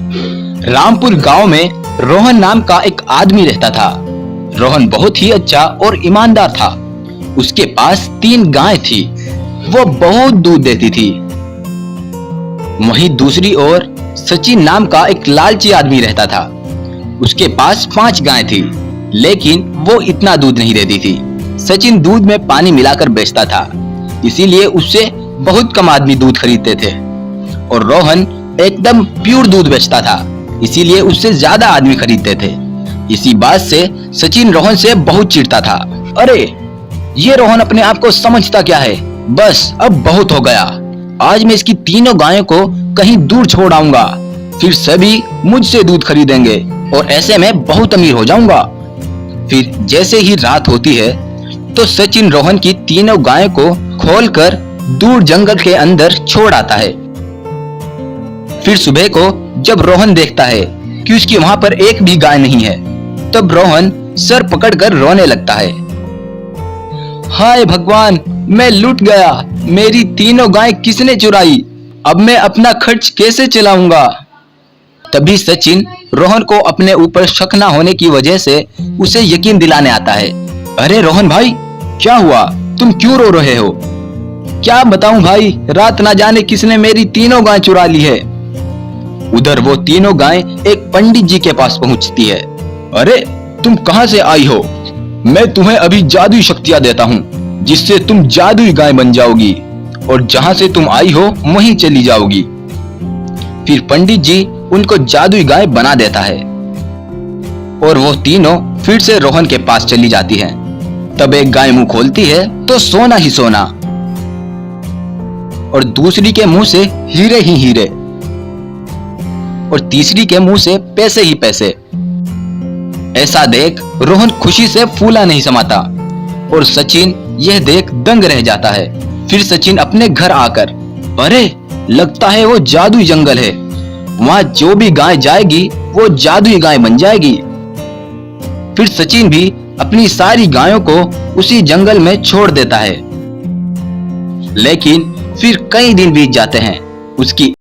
रामपुर गांव में रोहन नाम का एक आदमी रहता था। रोहन बहुत ही अच्छा और ईमानदार था। उसके पास 3 गायें थी। वो बहुत दूध देती थी। वहीं दूसरी ओर सचिन नाम का एक लालची आदमी रहता था। उसके पास 5 गायें थी, लेकिन वो इतना दूध नहीं देती थी। सचिन दूध में पानी मिलाकर बेचता था, इसीलिए उससे बहुत कम आदमी दूध खरीदते थे। और रोहन एकदम प्योर दूध बेचता था, इसीलिए उससे ज्यादा आदमी खरीदते थे। इसी बात से सचिन रोहन से बहुत चिढ़ता था। अरे ये रोहन अपने आप को समझता क्या है, बस अब बहुत हो गया। आज मैं इसकी 3 गायों को कहीं दूर छोड़ आऊंगा, फिर सभी मुझसे दूध खरीदेंगे और ऐसे में बहुत अमीर हो जाऊंगा। फिर जैसे ही रात होती है तो सचिन रोहन की 3 गायों को खोलकर दूर जंगल के अंदर छोड़ आता है। फिर सुबह को जब रोहन देखता है कि उसकी वहां पर एक भी गाय नहीं है, तब रोहन सर पकड़कर रोने लगता है। हाय भगवान, मैं लूट गया। मेरी 3 गाय किसने चुराई? अब मैं अपना खर्च कैसे चलाऊंगा? तभी सचिन रोहन को अपने ऊपर शक न होने की वजह से उसे यकीन दिलाने आता है। अरे रोहन भाई, क्या हुआ? तुम क्यों रो रहे हो? क्या बताऊं भाई, रात ना जाने किसने मेरी 3 गाय चुरा ली है। उधर वो 3 गाय एक पंडित जी के पास पहुंचती है। अरे तुम कहां से आई हो? मैं तुम्हें अभी जादुई शक्तियां देता हूं, जिससे तुम जादुई गाय बन जाओगी और जहां से तुम आई हो वहीं चली जाओगी। फिर पंडित जी उनको जादुई गाय बना देता है और वो तीनों फिर से रोहन के पास चली जाती हैं। तब एक गाय मुंह खोलती है तो सोना ही सोना, और दूसरी के मुंह से हीरे ही हीरे, और तीसरी के मुंह से पैसे ही पैसे। ऐसा देख रोहन खुशी से फूला नहीं समाता और सचिन यह देख दंग रह जाता है। फिर सचिन अपने घर आकर, अरे लगता है वो जादुई जंगल है, वहां जो भी गाय जाएगी वो जादुई गाय बन जाएगी। फिर सचिन भी अपनी सारी गायों को उसी जंगल में छोड़ देता है। लेकिन फिर कई दिन बीत जाते हैं। उसकी